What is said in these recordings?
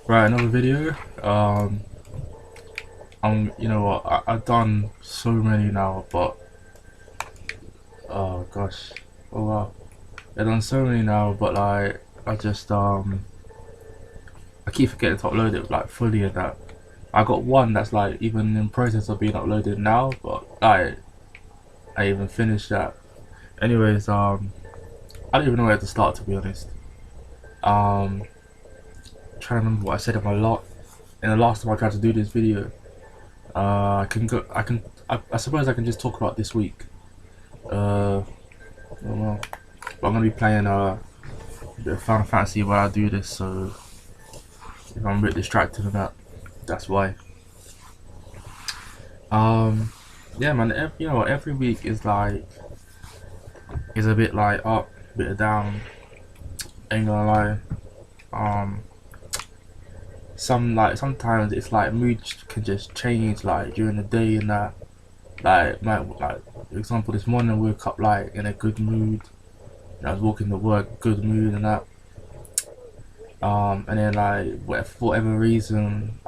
Right, another video. You know what? I've done so many now, but oh gosh, oh wow, I've done so many now, but like I keep forgetting to upload it like fully and that. I got one that's like even in process of being uploaded now, but I even finished that. Anyways, I don't even know where to start, to be honest. Um, Trying to remember what I said in the last time I tried to do this video. I can go. I suppose I can just talk about this week. I don't know. But I'm gonna be playing a bit of Final Fantasy while I do this, so if I'm a bit distracted with that, that's why. Um, yeah, man. You know what? Every week is a bit like up, a bit down. Ain't gonna lie. Um, sometimes it's like mood can just change like during the day and that. Like for example, this morning I woke up like in a good mood. I was walking to work, good mood and that. And then like for whatever reason,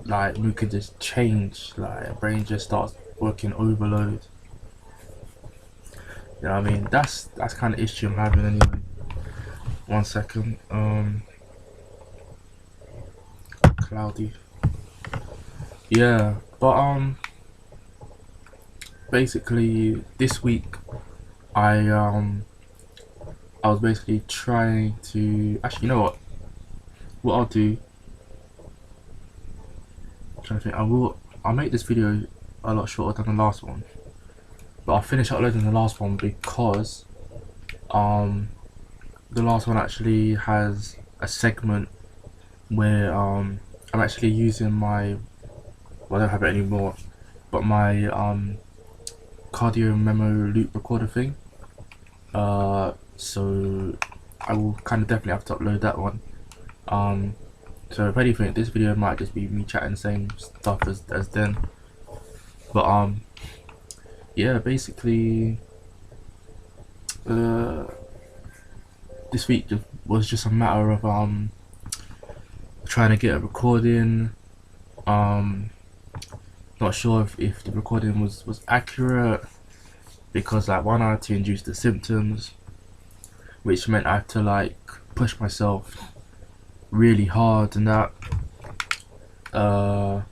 like mood can just change. Like brain just starts working overload. You know what I mean? That's kind of issue I'm having anyway. One second. Cloudy. Yeah, but basically this week I was basically trying to actually, you know what? What I'll do, I'm trying to think. I'll make this video a lot shorter than the last one, but I'll finish uploading the last one because the last one actually has a segment where I'm actually using my, well, I don't have it anymore, but my cardio memo loop recorder thing. So I will kind of definitely have to upload that one. So if anything, this video might just be me chatting the same stuff as then. But yeah, basically, this week was just a matter of trying to get a recording. Not sure if the recording was accurate because like one I had to induce the symptoms, which meant I had to like push myself really hard and that. And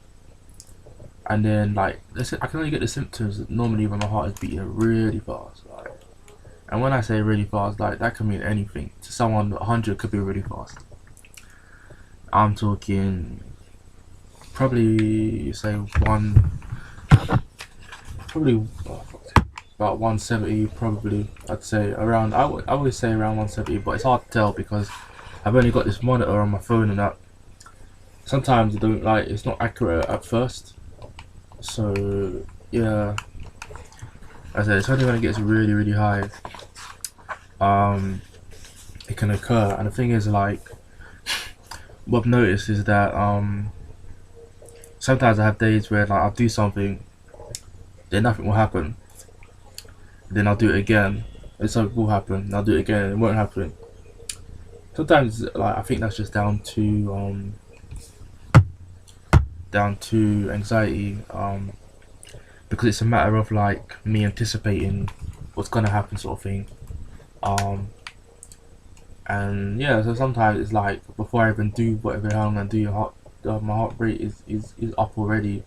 then like I can only get the symptoms normally when my heart is beating really fast. Like, and when I say really fast, like that can mean anything. To someone, 100 could be really fast. I'm talking probably say probably about 170 probably. I'd say around. I would always say around 170, but it's hard to tell because I've only got this monitor on my phone and that. Sometimes it's not accurate at first. So yeah, as I said, it's only when it gets really high, it can occur. And the thing is, like, what I've noticed is that sometimes I have days where like I'll do something, then nothing will happen. Then I'll do it again, and something will happen. And I'll do it again, and it won't happen. Sometimes, like, I think that's just down to anxiety, because it's a matter of like me anticipating what's gonna happen, sort of thing. And yeah, so sometimes it's like before I even do whatever the hell I'm gonna do, my heart rate is up already.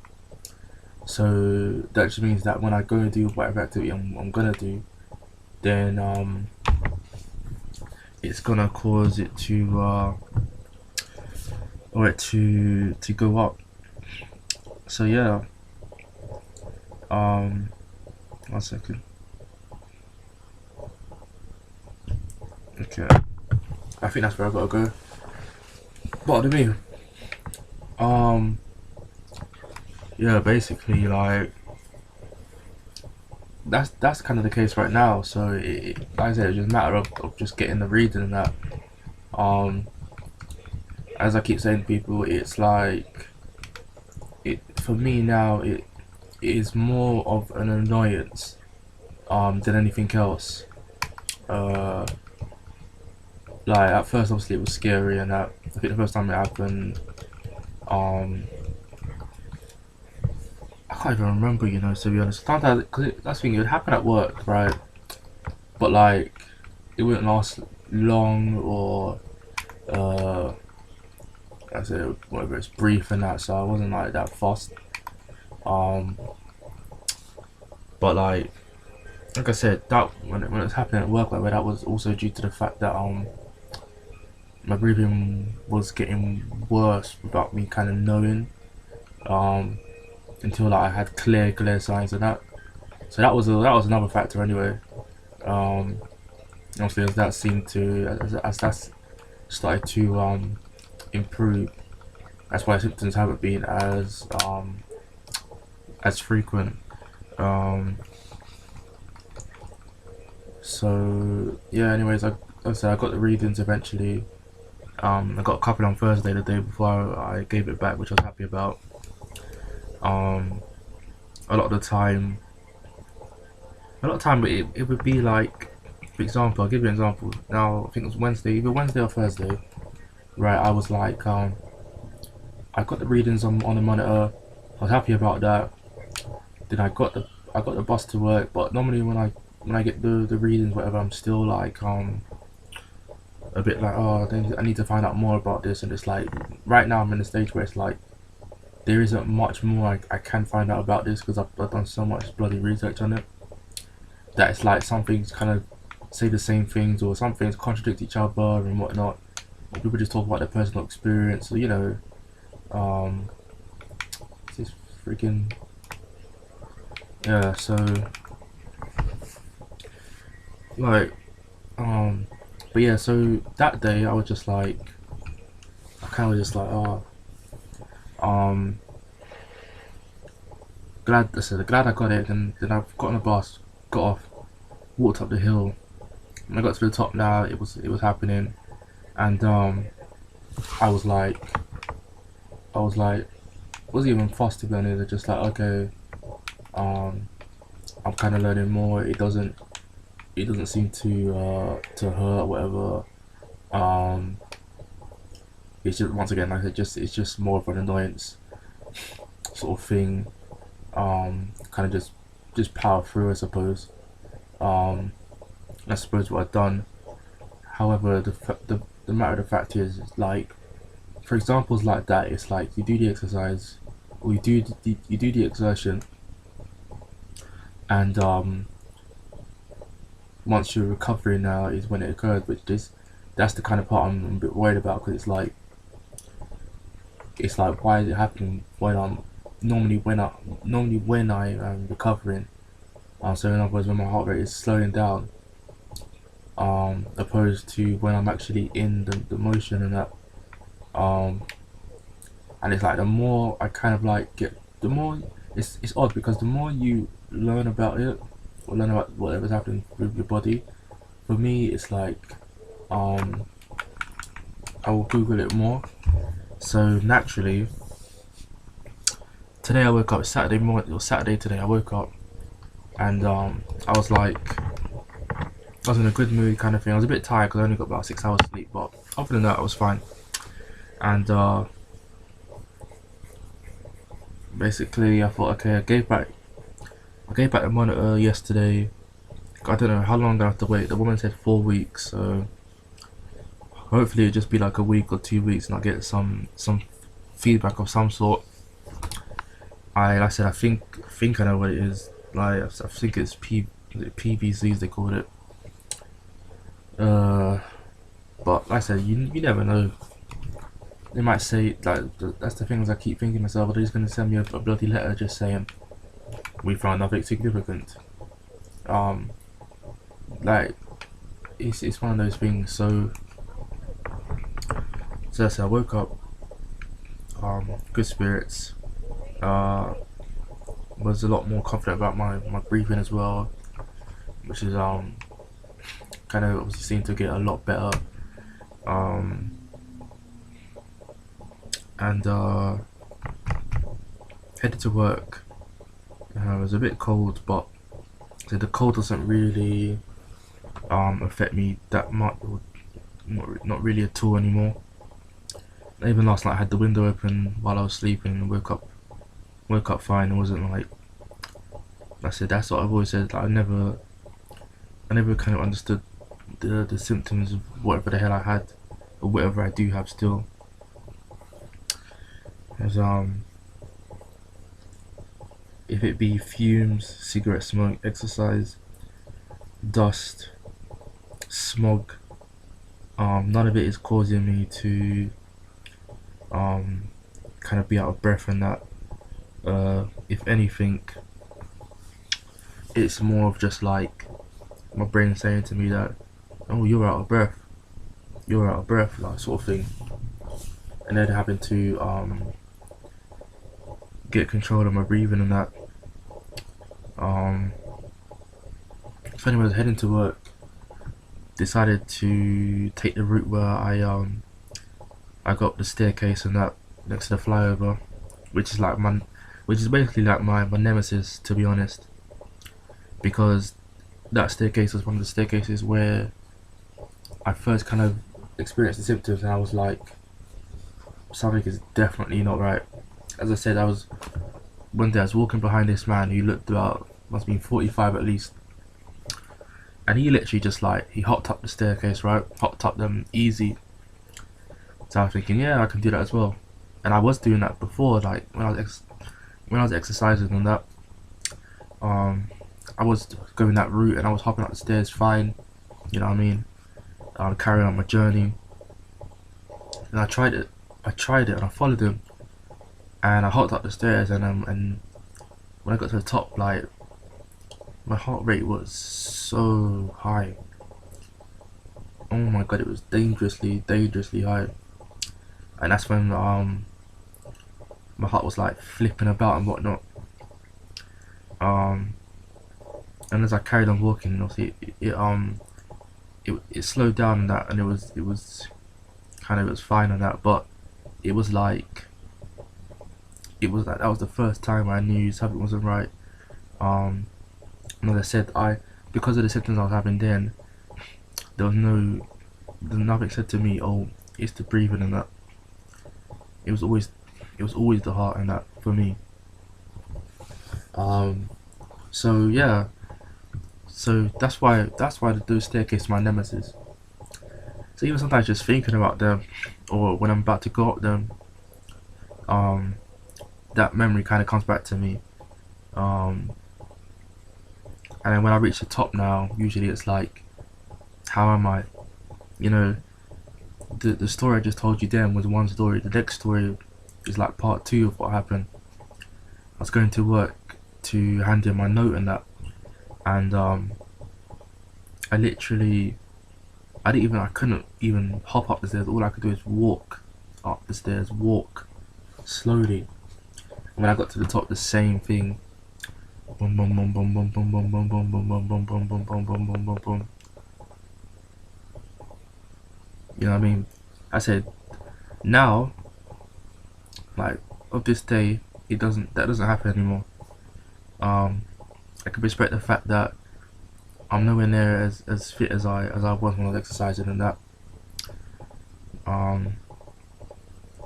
So that just means that when I go and do whatever activity I'm gonna do, then it's gonna cause it to or it to go up. So yeah, 1 second. Okay, I think that's where I gotta go. What do you mean? Yeah, basically, like that's kind of the case right now. So like I said, it's just a matter of just getting the reading and that. Um, as I keep saying to people, it's like for me now. It is more of an annoyance than anything else. like at first obviously it was scary, and that I think the first time it happened, um I can't even remember, you know, to be honest. Sometimes, because that's the thing, it would happen at work, right? But like, it wouldn't last long, or uh, I said whatever, it's brief and that. So I wasn't like that fussed. Um, but like I said, that when it was happening at work, like where that was also due to the fact that my breathing was getting worse without me kind of knowing. Um, until like I had clear signs of that. So that was another factor anyway. Um, Obviously, as that seemed to as that's started to improve, that's why symptoms haven't been as frequent. Um, so yeah. Anyways, like I said, I got the readings eventually. I got a couple on Thursday, the day before I gave it back, which I was happy about. Um, a lot of the time, it would be like, for example, I'll give you an example. Now I think it was Wednesday, either Wednesday or Thursday. Right, I was like, I got the readings on the monitor. I was happy about that. Then I got the bus to work. But normally when I get the readings, whatever, I'm still like a bit like, oh, I need to find out more about this. And it's like right now I'm in a stage where it's like there isn't much more I can find out about this, because I've done so much bloody research on it, that it's like some things kind of say the same things, or some things contradict each other and whatnot. People just talk about their personal experience. So, you know, um, it's just freaking, yeah. So like, but yeah. So that day I was just like, I kind of just like, oh, um, glad I got it. And then I got on the bus, got off, walked up the hill. When I got to the top, now it was happening, and I was like, wasn't even fussed, to be honest. Just like, okay, I'm kind of learning more. It doesn't seem to hurt or whatever. Um, it's just, once again, like I said, it's just more of an annoyance sort of thing. Kind of just power through, I suppose. Um, I suppose what I've done. However, the matter of the fact is, like, for examples like that, it's like you do the exercise, or you do the exertion, and once you're recovering now is when it occurs. Which is, that's the kind of part I'm a bit worried about, because it's like, why is it happening when I'm normally when I am recovering? So in other words, when my heart rate is slowing down, opposed to when I'm actually in the motion and that. Um, and it's like the more I kind of like get, the more it's odd, because the more you learn about it, or learn about whatever's happening with your body, for me it's like, um, I will Google it more. So naturally, today I woke up, Saturday morning, or Saturday today, I woke up, and I was like, I was in a good mood kind of thing. I was a bit tired because I only got about 6 hours sleep, but other than that I was fine. And basically I thought, okay, I gave back the monitor yesterday. I don't know how long I have to wait. The woman said 4 weeks, so hopefully it'll just be like a week or 2 weeks, and I'll get some feedback of some sort. Like I said, I think I know what it is. Like, I think it's PVCs they called it. But like I said, you never know. They might say, like, that's the things I keep thinking to myself. Are they just gonna send me a bloody letter just saying we found nothing significant? Like, it's one of those things. So I said, I woke up, good spirits. Was a lot more confident about my breathing as well, which is kind of obviously seemed to get a lot better. And headed to work. It was a bit cold, but so the cold doesn't really affect me that much, not really at all anymore. Even last night I had the window open while I was sleeping and woke up fine. It wasn't like, I said, that's what I've always said, like, I never kind of understood the symptoms of whatever the hell I had, or whatever I do have still. As if it be fumes, cigarette smoke, exercise, dust, smog, none of it is causing me to kind of be out of breath and that. If anything, it's more of just like my brain saying to me that, oh, you're out of breath, like, sort of thing. And then having to get control of my breathing and that. So anyway, I was heading to work, decided to take the route where I got up the staircase and that, next to the flyover, which is basically like my nemesis, to be honest, because that staircase was one of the staircases where I first kind of experienced the symptoms, and I was like, something is definitely not right. As I said, one day I was walking behind this man who looked about, must have been 45 at least, and he literally just like, he hopped up the staircase, right, hopped up them easy. So I was thinking, yeah, I can do that as well. And I was doing that before, like when I was exercising and that. I was going that route and I was hopping up the stairs fine, you know what I mean, carrying on my journey. And I tried it and I followed him, and I hopped up the stairs, and when I got to the top, like, my heart rate was so high. Oh my god, it was dangerously high. And that's when my heart was like flipping about and whatnot. And as I carried on walking, obviously it slowed down and that, and it was fine on that, but it was like that was the first time I knew something wasn't right. And as I said, because of the symptoms I was having then, there's nothing said to me, oh, it's the breathing and that. It was always the heart and that for me. So yeah, so that's why those staircases are my nemesis. So even sometimes just thinking about them, or when I'm about to go up them, that memory kind of comes back to me. And then when I reach the top now, usually it's like, how am I? You know, the story I just told you then was one story. The next story is like part 2 of what happened. I was going to work to hand in my note and that, and I couldn't even hop up the stairs. All I could do is walk up the stairs, walk slowly. When I got to the top, the same thing. Boom, boom, boom, boom, boom, boom, boom, boom, boom, boom, boom, boom, boom, boom, boom, boom, boom, boom, boom. You know what I mean? I said, now, like, of this day, that doesn't happen anymore. I can respect the fact that I'm nowhere near as fit as I was when I was exercising and that.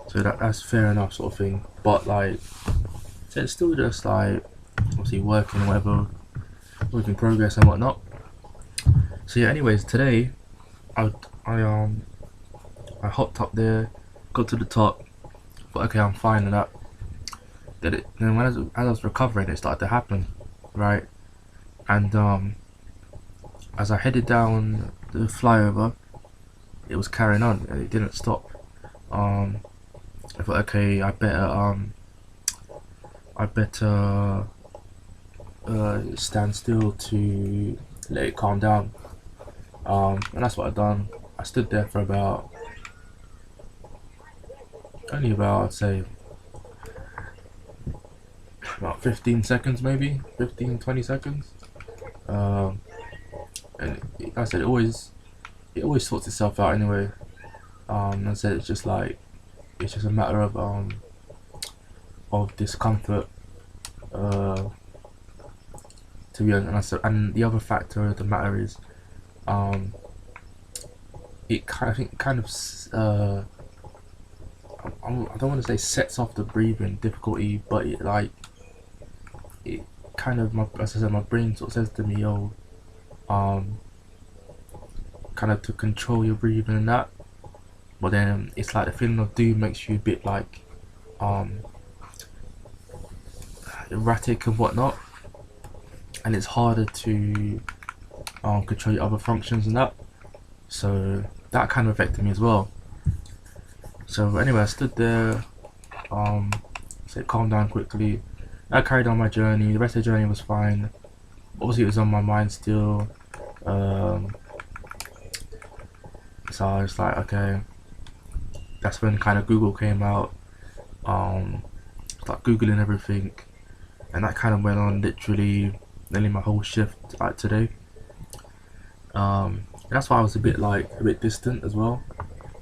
So that's fair enough, sort of thing. But like, so it's still just like, obviously working, whatever, work in progress and whatnot. So yeah, anyways, today I hopped up there, got to the top, but okay, I'm fine and that. Then as I was recovering, it started to happen, right? And as I headed down the flyover, it was carrying on and it didn't stop. I thought, okay, I better stand still to let it calm down. And that's what I done. I stood there for I'd say about 15 seconds, maybe 15-20 seconds. And like I said, it always sorts itself out anyway. I said, it's just a matter of discomfort, to be honest. And the other factor of the matter is, I think kind of I don't want to say sets off the breathing difficulty, but it kind of, as I said, my brain sort of says to me, "Oh, um, kind of to control your breathing and that." But then it's like the feeling of doom makes you a bit like um erratic and whatnot, and it's harder to control your other functions and that. So that kind of affected me as well. So anyway, I stood there, said calm down quickly. I carried on my journey. The rest of the journey was fine. Obviously, it was on my mind still. So I was like, okay. That's when kind of Google came out. Start googling everything, and that kind of went on literally nearly my whole shift like today. That's why I was a bit distant as well.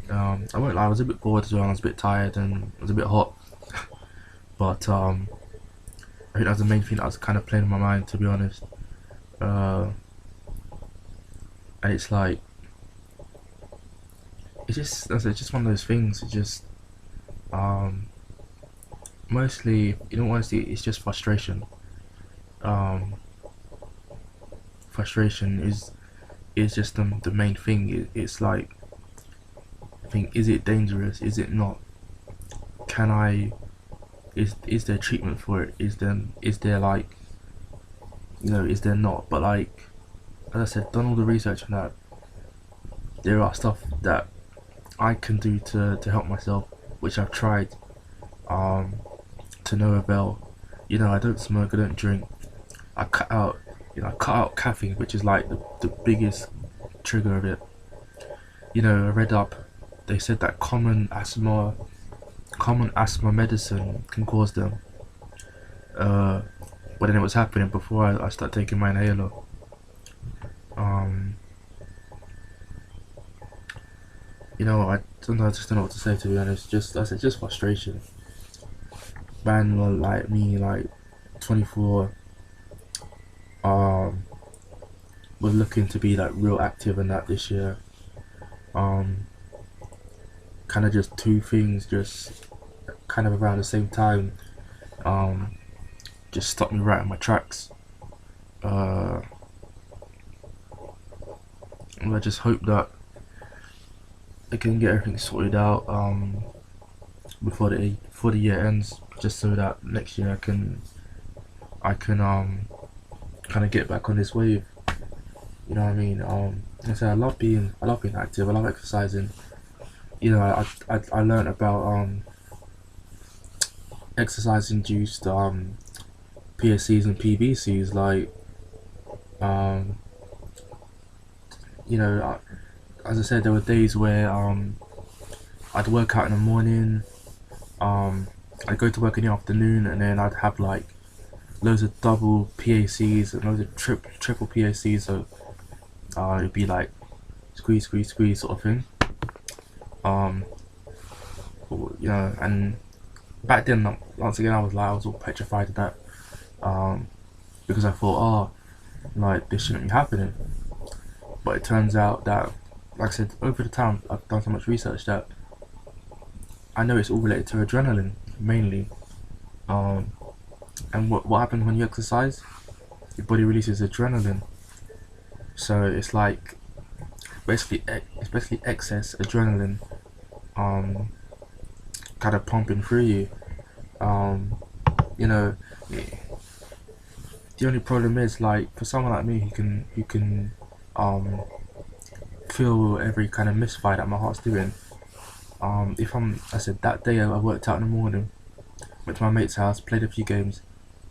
I won't lie, I was a bit bored as well. I was a bit tired and it was a bit hot. But I think that was the main thing that was kind of playing in my mind, to be honest. And it's like, it's just one of those things. It just mostly, in all honesty, it's just frustration. Um, Frustration is just the main thing. It's like, I think, is it dangerous? Is it not? Can I? Is there treatment for it? Is there like, is there not? But like, as I said, done all the research on that. There are stuff that I can do to help myself, which I've tried, to no avail. I don't smoke, I don't drink. I cut out caffeine, which is like the biggest trigger of it. I read up, they said that common asthma medicine can cause them. But then it was happening before I started taking my inhaler. I sometimes just don't know what to say, to be honest. Just frustration. Man, like me, like 24, was looking to be like real active in that this year. Kind of just two things, just kind of around the same time, just stopped me right in my tracks. I just hope that I can get everything sorted out before the year ends, just so that next year I can kind of get back on this wave. You know what I mean? Like I said, I love being active. I love exercising. I learned about exercise induced PSCs and PBCs. Like, as I said, there were days where I'd work out in the morning, I'd go to work in the afternoon, and then I'd have like loads of double PACs and loads of triple PACs. So it'd be like squeeze, squeeze, squeeze sort of thing. And back then, once again, I was all petrified of that, because I thought, like, this shouldn't be happening. But it turns out that, like I said, over the time, I've done so much research that I know it's all related to adrenaline mainly. And what happens when you exercise? Your body releases adrenaline. So it's like basically excess adrenaline, kind of pumping through you. The only problem is, like, for someone like me who can feel every kind of misfire that my heart's doing. I said that day I worked out in the morning, went to my mate's house, played a few games,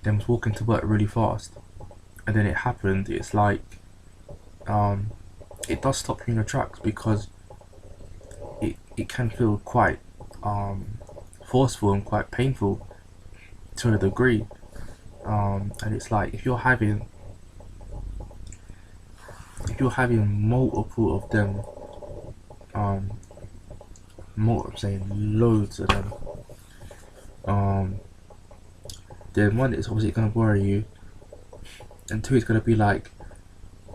then was walking to work really fast, and then it happened. It's like, it does stop you in your tracks, because it can feel quite forceful and quite painful to a degree. And it's like, if you're having multiple of them, I'm saying loads of them, then one, it's obviously gonna worry you, and two, it's gonna be like,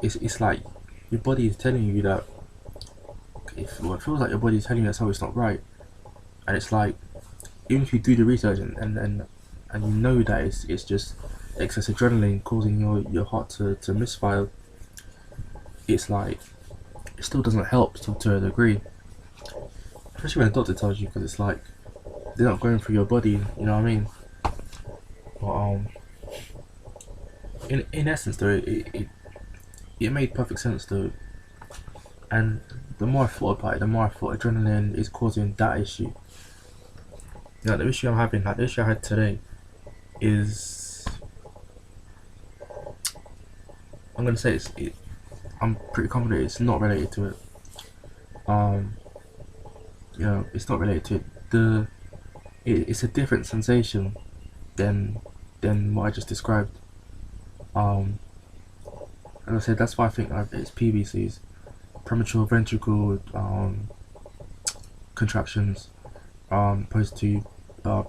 it's like your body is telling you that, well, it feels like your body's telling you that something's not right, and it's like even if you do the research and you know that it's just excess adrenaline causing your heart to misfire, it's like it still doesn't help to a degree, especially when a doctor tells you, because it's like they're not going through your body, you know what I mean? But in essence though, it made perfect sense though, and the more I thought about it, the more I thought adrenaline is causing that issue. You know, the issue I'm having, like the issue I had today, is I'm gonna say I'm pretty confident it's not related to it. You know, it's not related to it. It's a different sensation than what I just described. As I said, that's why I think it's PVCs, premature ventricle contractions, opposed to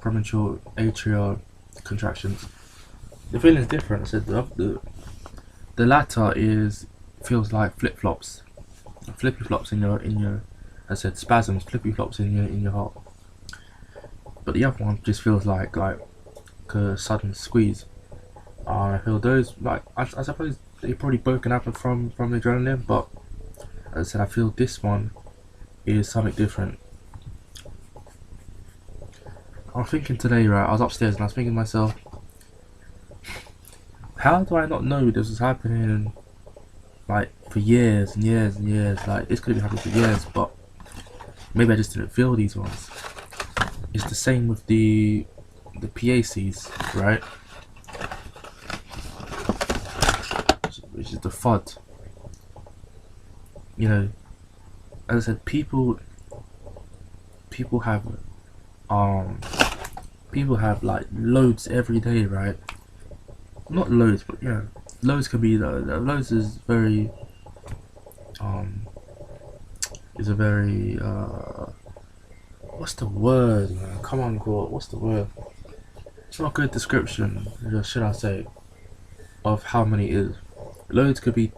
premature atrial contractions. The feeling is different. I said the latter feels like flippy flops in your. I said spasms, flippy flops in your heart. But the other one just feels like a sudden squeeze. I feel those like I suppose they probably both can happen from the adrenaline, but as I said, I feel this one is something different. I was thinking today, right? I was upstairs and I was thinking to myself, how do I not know this was happening like for years and years and years? Like this could have been happening for years, but maybe I just didn't feel these ones. It's the same with the PACs, right? Which is the FUD. You know, as I said, people have like loads every day, right? Not loads, but yeah, loads can be loads is very is a very what's the word, man? Come on, God, what's the word? It's not a good description, should I say, of how many it is. Loads could be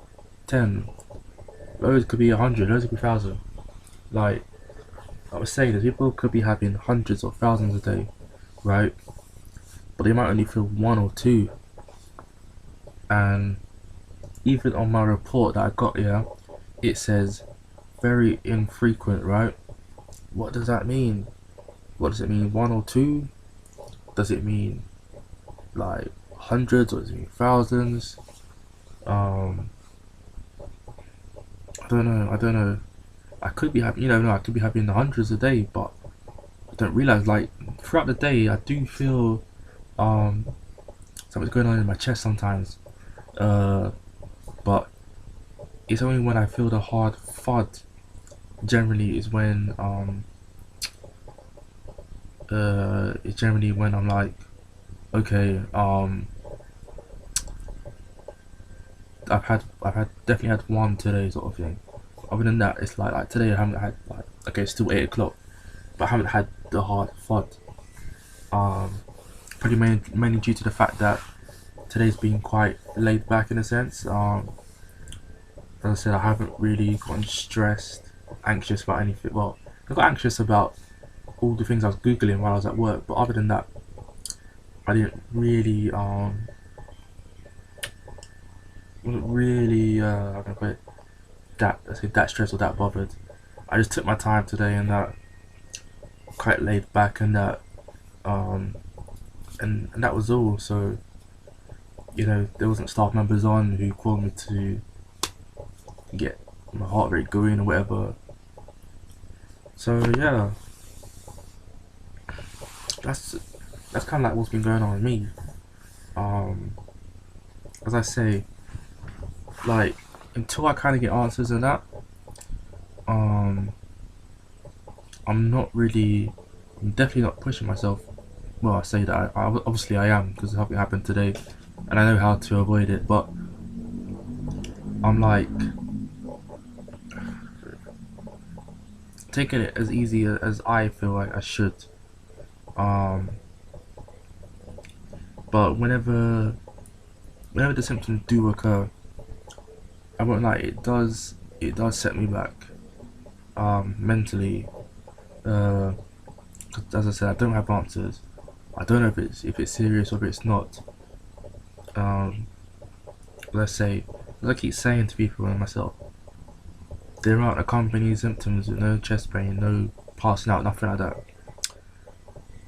10, loads could be 100, loads could be 1,000. Like I was saying, people could be having hundreds or thousands a day, right? But they might only feel one or two. And even on my report that I got here, it says very infrequent, right? What does that mean? What does it mean? One or two? Does it mean like hundreds, or does it mean thousands? I don't know. I could be having, I could be having hundreds a day, but I don't realize. Like throughout the day, I do feel something's going on in my chest sometimes. But it's only when I feel the hard thud. Generally, is when it's generally when I'm like, okay, I've definitely had one today, sort of thing. Other than that, it's like today I haven't had okay, it's still 8 o'clock, but I haven't had the hard thud. Pretty mainly due to the fact that today's been quite laid back in a sense. As I said, I haven't really gotten stressed, anxious about anything. Well, I got anxious about all the things I was googling while I was at work, but other than that, I didn't really wasn't really how can I put it, that stressed or that bothered. I just took my time today, and that quite laid back, and that and that was all. So there wasn't staff members on who called me to get my heart rate going or whatever. So yeah, that's kind of like what's been going on with me. As I say, like until I kind of get answers on that, I'm definitely not pushing myself. Well, I say that I obviously I am, because something happened today, and I know how to avoid it. But I'm like taking it as easy as I feel like I should. But whenever the symptoms do occur, I won't lie, it does set me back. mentally. 'Cause as I said, I don't have answers. I don't know if it's serious or if it's not. Um, let's say, as I keep saying to people and myself, there aren't accompanying symptoms, no chest pain, no passing out, nothing like that.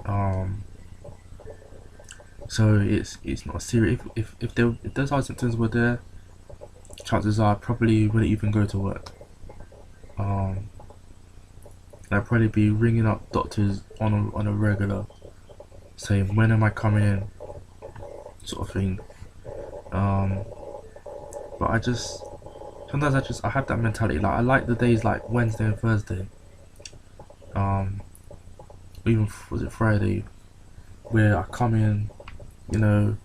Um, so it's not serious. If those are symptoms were there, chances are I probably wouldn't even go to work. I'd probably be ringing up doctors on a regular, saying when am I coming in, sort of thing. Um, but sometimes I have that mentality. Like I like the days like Wednesday and Thursday. Um, even was it Friday, where I come in, you know,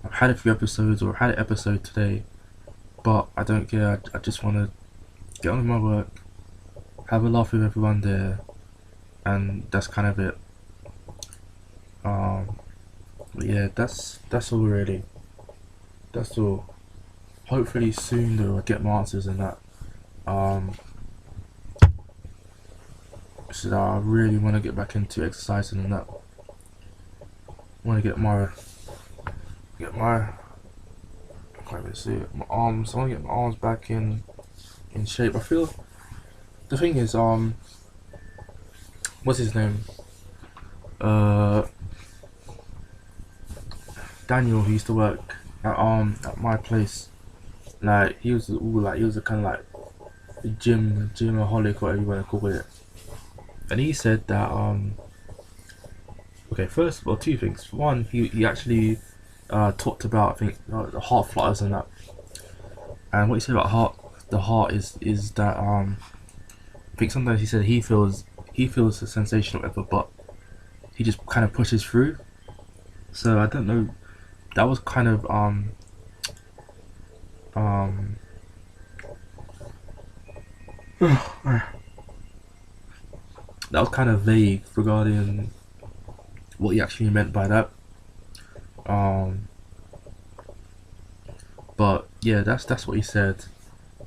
I've had a few episodes or had an episode today, but I don't care. I just want to get on with my work, have a laugh with everyone there, and that's kind of it. But yeah, that's all really. That's all. Hopefully soon though I get my answers in that. Um, so that I really want to get back into exercising and that. Want to get my I can't even see it. My arms. I want to get my arms back in shape. I feel the thing is what's his name? Uh, Daniel, who used to work at my place. Like he was a kind of like gymaholic, whatever you want to call it. And he said that okay, first of all, two things. One, he actually talked about, I think, the heart flutters and that. And what he said about the heart is that I think sometimes he said he feels the sensation or whatever, but he just kind of pushes through. So I don't know. That was kind of um that was kind of vague regarding what he actually meant by that. Um, but yeah, that's what he said.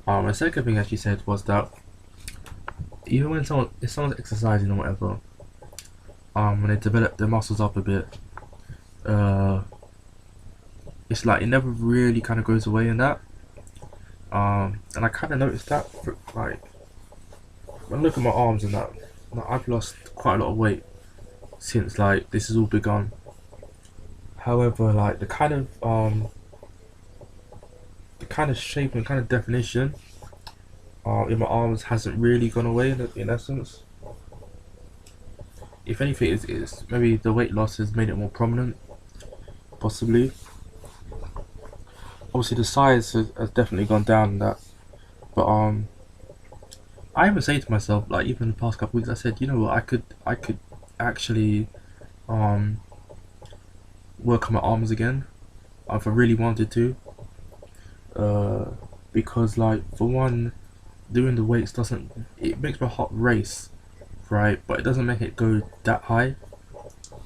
The second thing that he said was that even when if someone's exercising or whatever, when they develop their muscles up a bit, uh, it's like it never really kind of goes away in that. And I kind of noticed that like when I look at my arms and that, like, I've lost quite a lot of weight since like this has all begun. However, like the kind of shape and kind of definition in my arms hasn't really gone away in essence. If anything, it's maybe the weight loss has made it more prominent, possibly. Obviously, the size has definitely gone down in that. But I even say to myself, like even the past couple weeks, I said, you know what, I could actually um work on my arms again if I really wanted to. Because like for one, doing the weights doesn't it makes my heart race, right? But it doesn't make it go that high.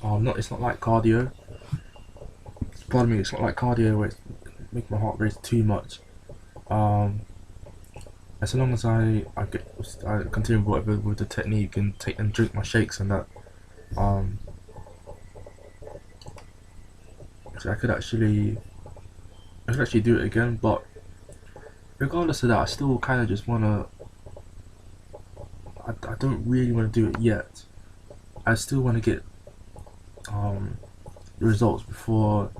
Not it's not like cardio. Pardon me, it's not like cardio where it's make my heart race too much. As long as I continue whatever with the technique and take and drink my shakes and that, so I could actually do it again. But regardless of that, I still kind of just wanna. I don't really want to do it yet. I still want to get the results before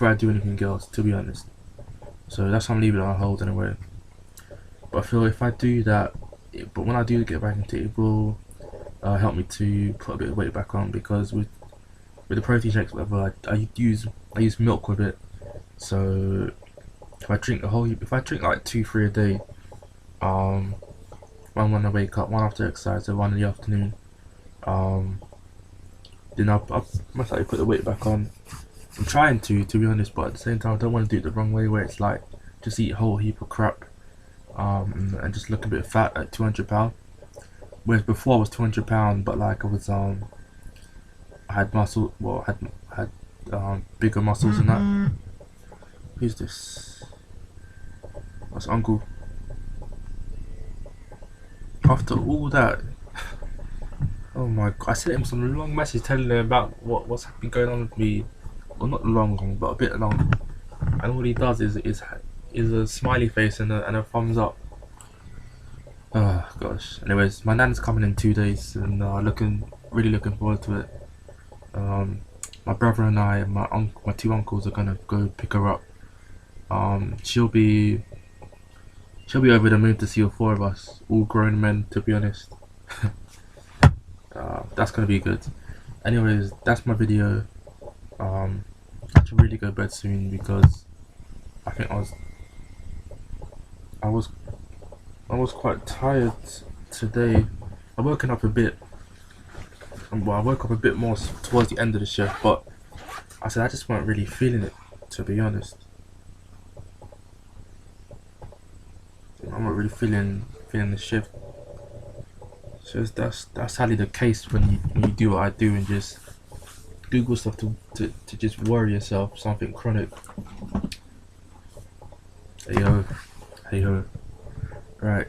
I do anything else. To be honest, so that's why I'm leaving it on hold anyway. But I feel if I do that, but when I do get back into it, it will help me to put a bit of weight back on because with the protein shakes, whatever, I use milk with it. So if I drink like 2-3 a day, one when I wake up, one after exercise, and one in the afternoon, then I'll most likely put the weight back on. I'm trying to be honest, but at the same time, I don't want to do it the wrong way where it's like just eat a whole heap of crap, and just look a bit fat at 200 pounds. Whereas before I was 200 pounds, but like I had muscle, well, had bigger muscles than that. Who's this? That's Uncle. After all that, oh my god, I sent him some long message telling him about what's been going on with me. Well, not long, but a bit long. And all he does is a smiley face and a thumbs up. Oh gosh. Anyways, my nan's coming in 2 days, and really looking forward to it. My brother and I, and my two uncles are gonna go pick her up. She'll be over the moon to see all four of us, all grown men, to be honest. That's gonna be good. Anyways, that's my video. I should really go to bed soon because I think I was quite tired today. I woken up a bit. Well, I woke up a bit more towards the end of the shift, but I said I just weren't really feeling it, to be honest. I'm not really feeling the shift. So that's sadly the case when you do what I do and just Google stuff to just worry yourself something chronic. Hey ho, right.